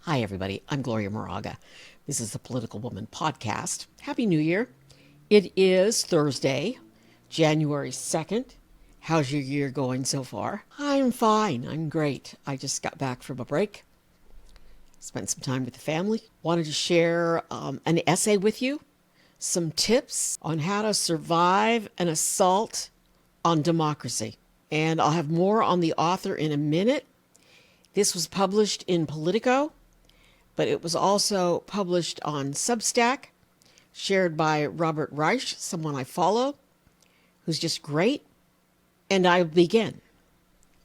Hi, everybody. I'm Gloria Moraga. This is the Political Woman podcast. Happy New Year. It is Thursday, January 2nd. How's your year going so far? I'm fine. I'm great. I just got back from a break. Spent some time with the family. Wanted to share an essay with you. Some tips on how to survive an assault on democracy. And I'll have more on the author in a minute. This was published in Politico, but it was also published on Substack, shared by Robert Reich, someone I follow, who's just great. And I begin.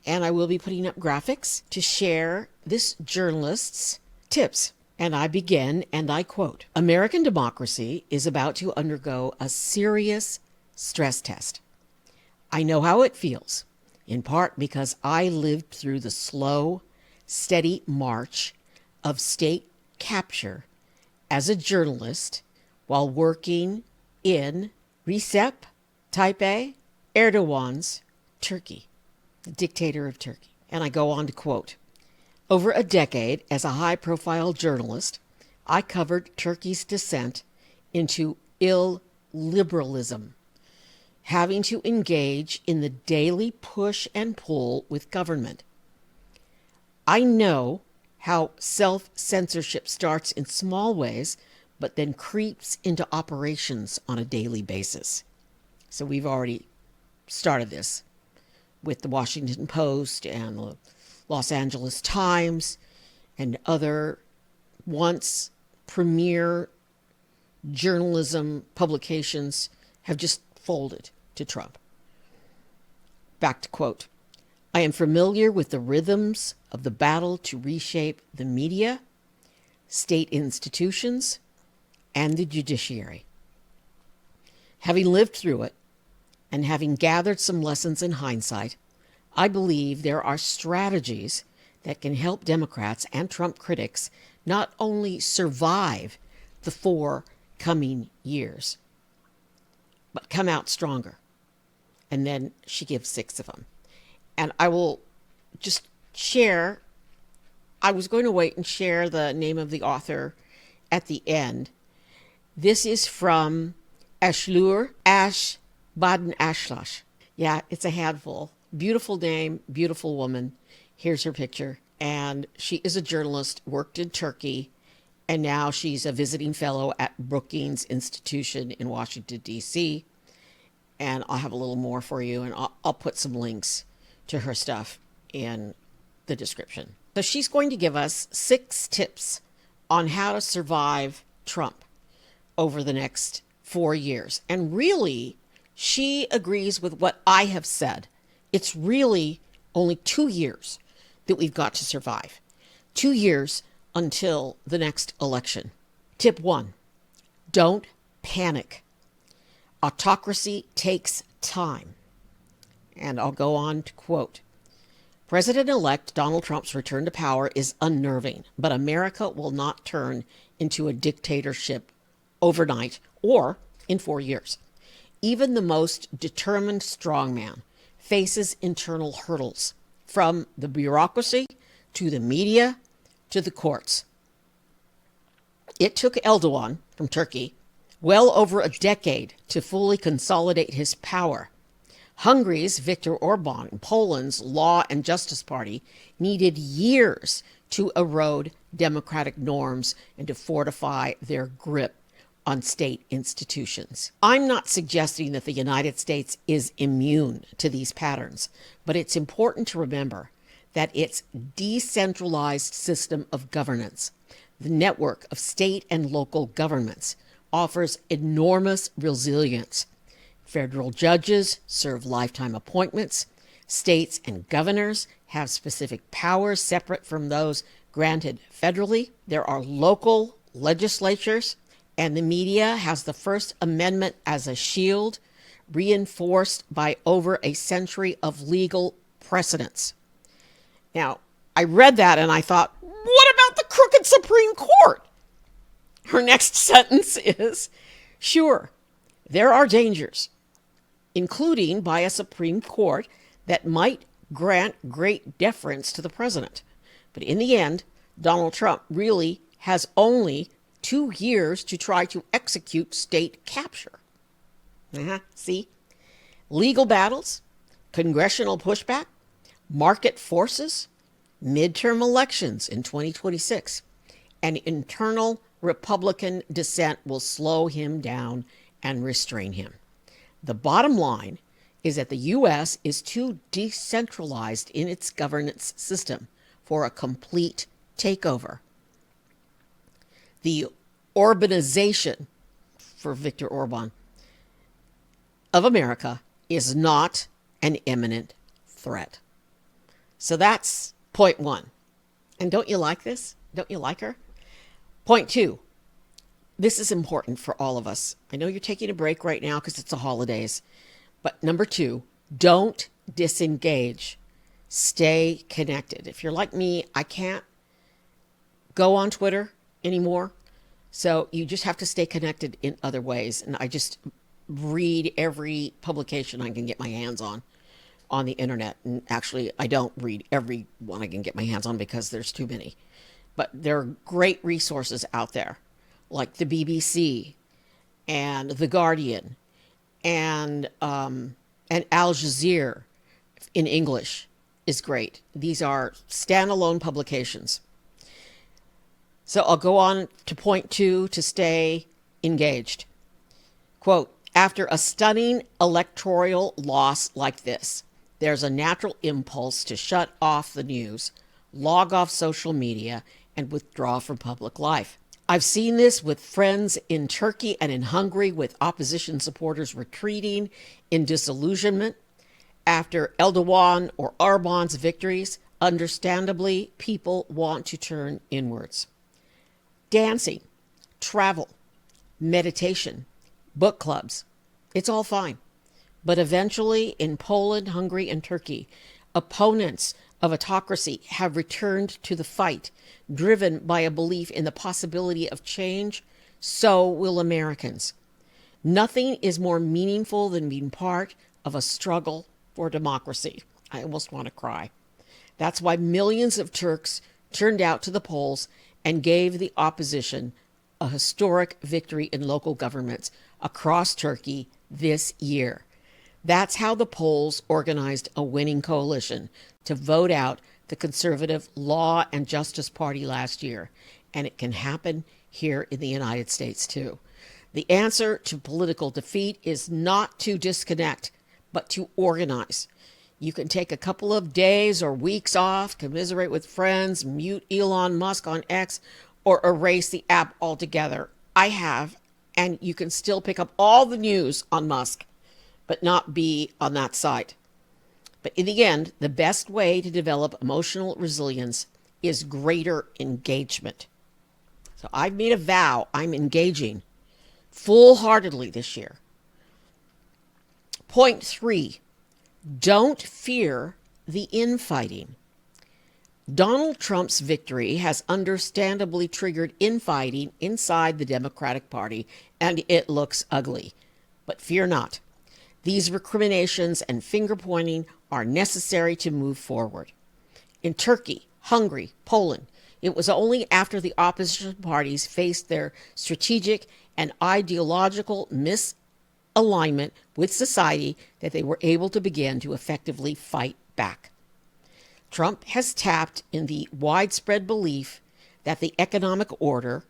And I will be putting up graphics to share this journalist's tips. And I begin, and I quote, "American democracy is about to undergo a serious stress test. I know how it feels, in part because I lived through the slow, steady march of state capture as a journalist while working in Recep Tayyip Erdoğan's Turkey, the dictator of Turkey." And I go on to quote, "Over a decade as a high-profile journalist, I covered Turkey's descent into illiberalism, having to engage in the daily push and pull with government. I know how self-censorship starts in small ways, but then creeps into operations on a daily basis." So we've already started this with the Washington Post and the Los Angeles Times and other once premier journalism publications have just folded to Trump. Back to quote, "I am familiar with the rhythms of the battle to reshape the media, state institutions, and the judiciary. Having lived through it, and having gathered some lessons in hindsight, I believe there are strategies that can help Democrats and Trump critics not only survive the 4 coming years, but come out stronger." And then she gives 6 of them. And I will just share, I was going to wait and share the name of the author at the end. This is from Ashlur Ash Baden Ashlash. Yeah, it's a handful. Beautiful name, beautiful woman. Here's her picture. And she is a journalist, worked in Turkey, and now she's a visiting fellow at Brookings Institution in Washington, D.C. And I'll have a little more for you, and I'll put some links to her stuff in the description. So she's going to give us 6 tips on how to survive Trump over the next 4 years. And really, she agrees with what I have said. It's really only 2 years that we've got to survive. 2 years until the next election. Tip 1, don't panic. Autocracy takes time. And I'll go on to quote, "President-elect Donald Trump's return to power is unnerving, but America will not turn into a dictatorship overnight or in 4 years. Even the most determined strongman faces internal hurdles, from the bureaucracy to the media to the courts. It took Erdoğan from Turkey well over a decade to fully consolidate his power. Hungary's Viktor Orban and Poland's Law and Justice Party needed years to erode democratic norms and to fortify their grip on state institutions. I'm not suggesting that the United States is immune to these patterns, but it's important to remember that its decentralized system of governance, the network of state and local governments, offers enormous resilience. Federal judges serve lifetime appointments. States and governors have specific powers separate from those granted federally. There are local legislatures, and the media has the First Amendment as a shield, reinforced by over a century of legal precedents." Now, I read that and I thought, what about the crooked Supreme Court? Her next sentence is, "Sure, there are dangers, including by a Supreme Court that might grant great deference to the president. But in the end, Donald Trump really has only 2 years to try to execute state capture. See? Legal battles, congressional pushback, market forces, midterm elections in 2026, and internal Republican dissent will slow him down and restrain him. The bottom line is that the U.S. is too decentralized in its governance system for a complete takeover. The Orbanization, for Viktor Orban, of America is not an imminent threat. So that's point one. And don't you like this? Don't you like her? Point two. This is important for all of us. I know you're taking a break right now because it's the holidays. But number two, don't disengage. Stay connected. If you're like me, I can't go on Twitter anymore. So you just have to stay connected in other ways. And I just read every publication I can get my hands on the internet. And actually, I don't read every one I can get my hands on because there's too many. But there are great resources out there, like the BBC and The Guardian and Al Jazeera in English is great. These are standalone publications. So I'll go on to point two to stay engaged. Quote, after a stunning electoral loss like this, there's a natural impulse to shut off the news, log off social media, and withdraw from public life. I've seen this with friends in Turkey and in Hungary, with opposition supporters retreating in disillusionment after Erdoğan or Erdoğan's victories. Understandably, people want to turn inwards. Dancing, travel, meditation, book clubs, it's all fine. But eventually, in Poland, Hungary, and Turkey, opponents of autocracy have returned to the fight, driven by a belief in the possibility of change. So will Americans. Nothing is more meaningful than being part of a struggle for democracy. I almost want to cry. That's why millions of Turks turned out to the polls and gave the opposition a historic victory in local governments across Turkey this year. That's how the polls organized a winning coalition to vote out the conservative Law and Justice Party last year. And it can happen here in the United States too. The answer to political defeat is not to disconnect, but to organize. You can take a couple of days or weeks off, commiserate with friends, mute Elon Musk on X, or erase the app altogether. I have, and you can still pick up all the news on Musk, but not be on that site. But in the end, the best way to develop emotional resilience is greater engagement. So I've made a vow I'm engaging full-heartedly this year. Point three, don't fear the infighting. Donald Trump's victory has understandably triggered infighting inside the Democratic Party, and it looks ugly. But fear not. These recriminations and finger-pointing are necessary to move forward. In Turkey, Hungary, Poland, it was only after the opposition parties faced their strategic and ideological misalignment with society that they were able to begin to effectively fight back. Trump has tapped in the widespread belief that the economic order,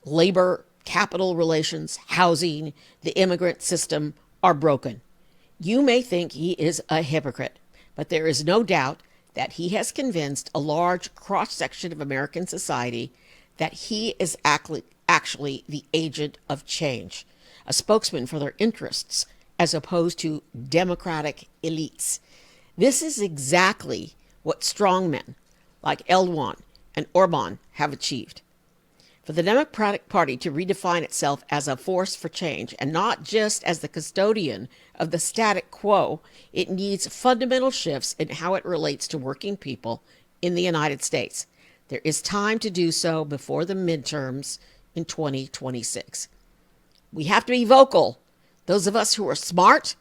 labor, capital relations, housing, the immigrant system are broken. You may think he is a hypocrite, but there is no doubt that he has convinced a large cross-section of American society that he is actually the agent of change, a spokesman for their interests, as opposed to democratic elites. This is exactly what strongmen like Erdoğan and Orban have achieved. For the Democratic Party to redefine itself as a force for change and not just as the custodian of the status quo, it needs fundamental shifts in how it relates to working people in the United States. There is time to do so before the midterms in 2026. We have to be vocal. Those of us who are smart,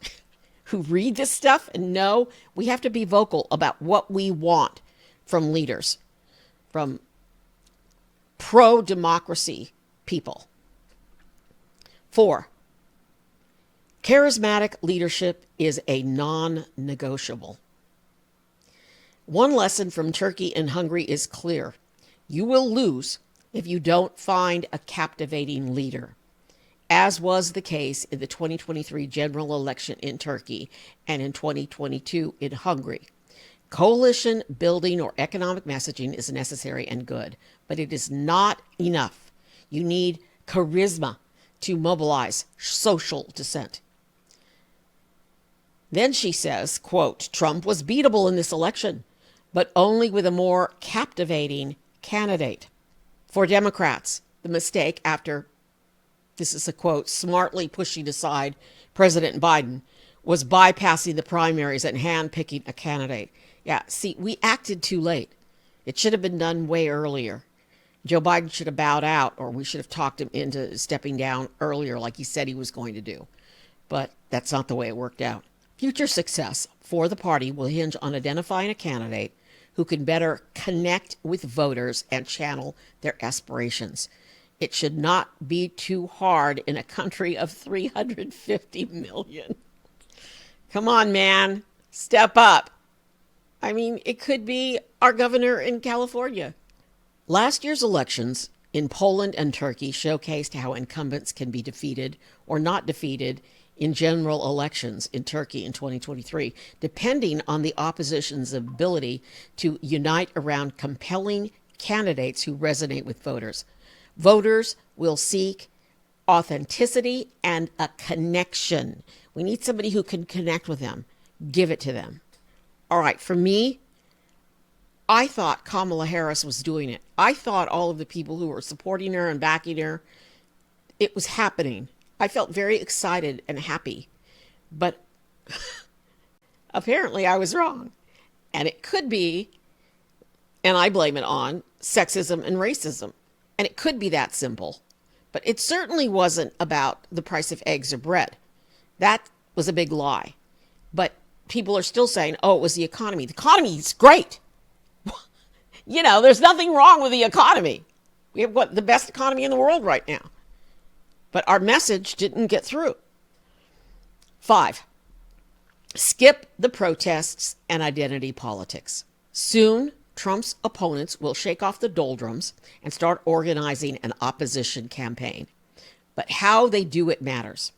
who read this stuff and know, we have to be vocal about what we want from leaders, from pro-democracy people. 4, charismatic leadership is a non-negotiable. One lesson from Turkey and Hungary is clear. You will lose if you don't find a captivating leader, as was the case in the 2023 general election in Turkey and in 2022 in Hungary. Coalition building or economic messaging is necessary and good, but it is not enough. You need charisma to mobilize social dissent. Then she says, quote, Trump was beatable in this election, but only with a more captivating candidate. For Democrats, the mistake after, this is a quote, smartly pushing aside President Biden was bypassing the primaries and handpicking a candidate. Yeah, see, we acted too late. It should have been done way earlier. Joe Biden should have bowed out, or we should have talked him into stepping down earlier like he said he was going to do. But that's not the way it worked out. Future success for the party will hinge on identifying a candidate who can better connect with voters and channel their aspirations. It should not be too hard in a country of 350 million. Come on, man. Step up. I mean, it could be our governor in California. Last year's elections in Poland and Turkey showcased how incumbents can be defeated or not defeated in general elections in Turkey in 2023, depending on the opposition's ability to unite around compelling candidates who resonate with voters. Voters will seek authenticity and a connection. We need somebody who can connect with them. Give it to them. All right, for me, I thought Kamala Harris was doing it. I thought all of the people who were supporting her and backing her, it was happening. I felt very excited and happy. But apparently I was wrong. And it could be, and I blame it on, sexism and racism. And it could be that simple. But it certainly wasn't about the price of eggs or bread. That was a big lie. But people are still saying, oh, it was the economy. The economy is great. You know, there's nothing wrong with the economy. We have the best economy in the world right now. But our message didn't get through. 5, skip the protests and identity politics. Soon, Trump's opponents will shake off the doldrums and start organizing an opposition campaign. But how they do it matters.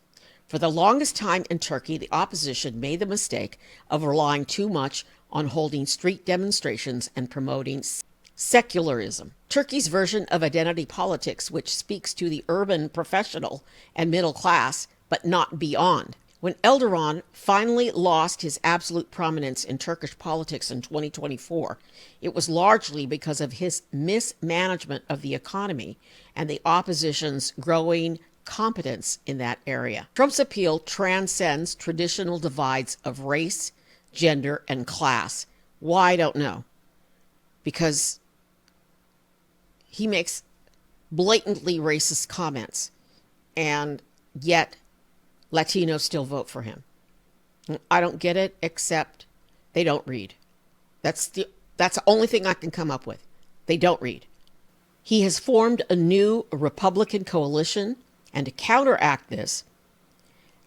For the longest time in Turkey, the opposition made the mistake of relying too much on holding street demonstrations and promoting secularism. Turkey's version of identity politics, which speaks to the urban professional and middle class, but not beyond. When Erdoğan finally lost his absolute prominence in Turkish politics in 2024, it was largely because of his mismanagement of the economy and the opposition's growing competence in that area. Trump's appeal transcends traditional divides of race, gender, and class. Why, I don't know. Because he makes blatantly racist comments, and yet Latinos still vote for him. I don't get it, except they don't read. That's the only thing I can come up with. They don't read. He has formed a new Republican coalition, and to counteract this,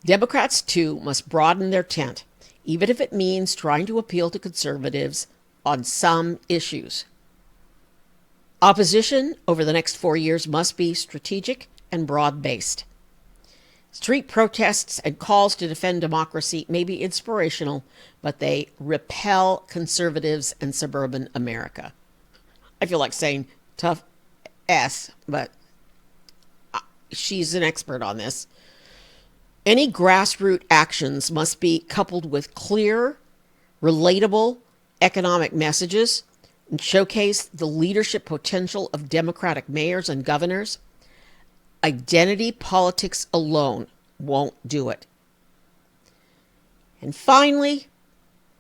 Democrats too must broaden their tent, even if it means trying to appeal to conservatives on some issues. Opposition over the next 4 years must be strategic and broad-based. Street protests and calls to defend democracy may be inspirational, but they repel conservatives and suburban America. I feel like saying tough S, but she's an expert on this. Any grassroots actions must be coupled with clear, relatable economic messages and showcase the leadership potential of Democratic mayors and governors. Identity politics alone won't do it. And finally,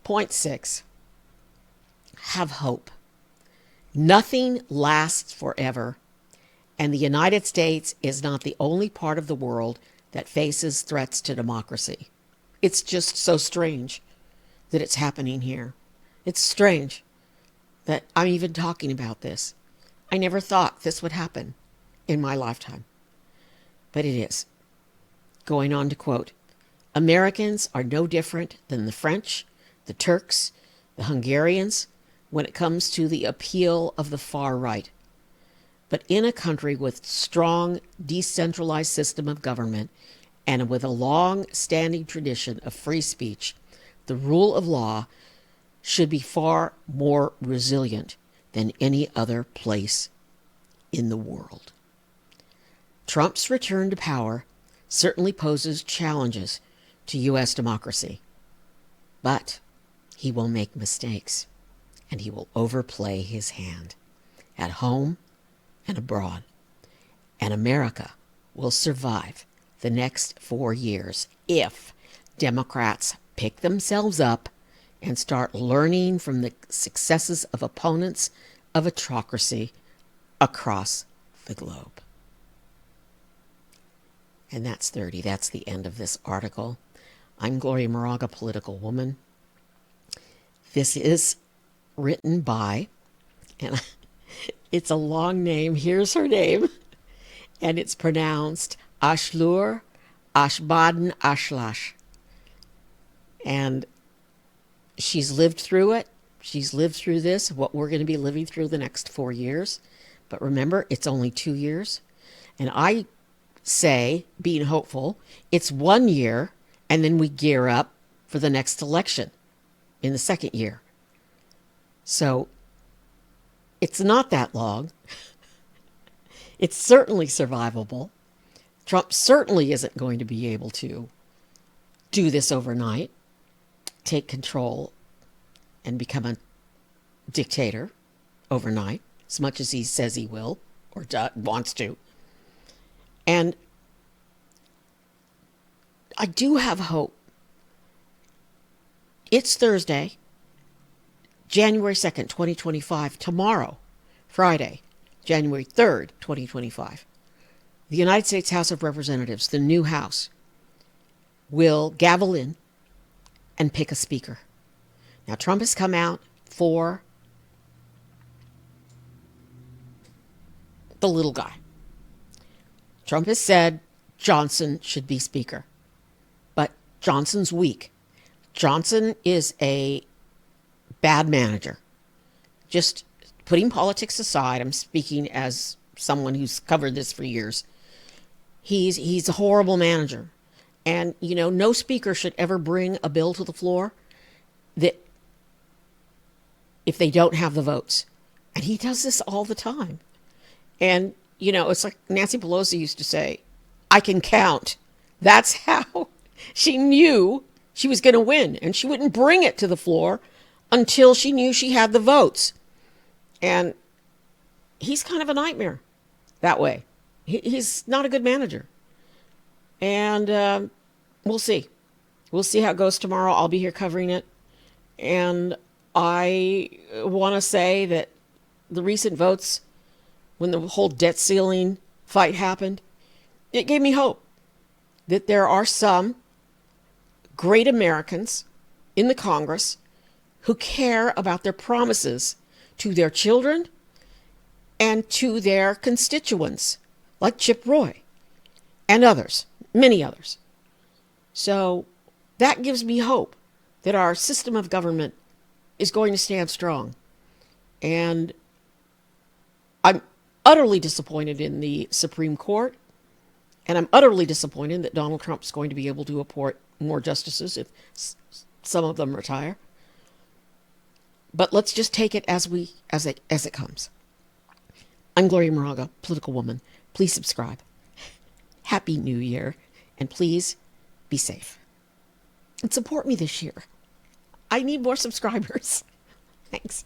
point 6, have hope. Nothing lasts forever, and the United States is not the only part of the world that faces threats to democracy. It's just so strange that it's happening here. It's strange that I'm even talking about this. I never thought this would happen in my lifetime, but it is. Going on to quote, Americans are no different than the French, the Turks, the Hungarians when it comes to the appeal of the far right. But in a country with strong decentralized system of government and with a long-standing tradition of free speech, the rule of law should be far more resilient than any other place in the world. Trump's return to power certainly poses challenges to U.S. democracy, but he will make mistakes and he will overplay his hand at home and abroad, and America will survive the next 4 years if Democrats pick themselves up and start learning from the successes of opponents of autocracy across the globe. And that's 30. That's the end of this article. I'm Gloria Moraga, political woman. This is written by, and it's a long name. Here's her name. And it's pronounced Ashlur Ashbaden Ashlash. And she's lived through it. She's lived through this, what we're going to be living through the next 4 years. But remember, it's only 2 years. And I say, being hopeful, it's 1 year, and then we gear up for the next election in the second year. So it's not that long. It's certainly survivable. Trump certainly isn't going to be able to do this overnight, take control and become a dictator overnight, as much as he says he will or wants to. And I do have hope. It's Thursday, January 2nd, 2025, tomorrow, Friday, January 3rd, 2025. The United States House of Representatives, the new House, will gavel in and pick a speaker. Now, Trump has come out for the little guy. Trump has said Johnson should be speaker. But Johnson's weak. Johnson is a bad manager. Just putting politics aside, I'm speaking as someone who's covered this for years. He's a horrible manager. And, no speaker should ever bring a bill to the floor that if they don't have the votes. And he does this all the time. And, it's like Nancy Pelosi used to say, I can count. That's how she knew she was going to win. And she wouldn't bring it to the floor until she knew she had the votes. And he's kind of a nightmare that way. He's not a good manager. And we'll see. We'll see how it goes tomorrow. I'll be here covering it. And I want to say that the recent votes, when the whole debt ceiling fight happened, it gave me hope that there are some great Americans in the Congress who care about their promises to their children and to their constituents, like Chip Roy and others, many others. So that gives me hope that our system of government is going to stand strong. And I'm utterly disappointed in the Supreme Court. And I'm utterly disappointed that Donald Trump's going to be able to appoint more justices if some of them retire. But let's just take it as it comes. I'm Gloria Moraga, political woman. Please subscribe. Happy New Year. And please be safe. And support me this year. I need more subscribers. Thanks.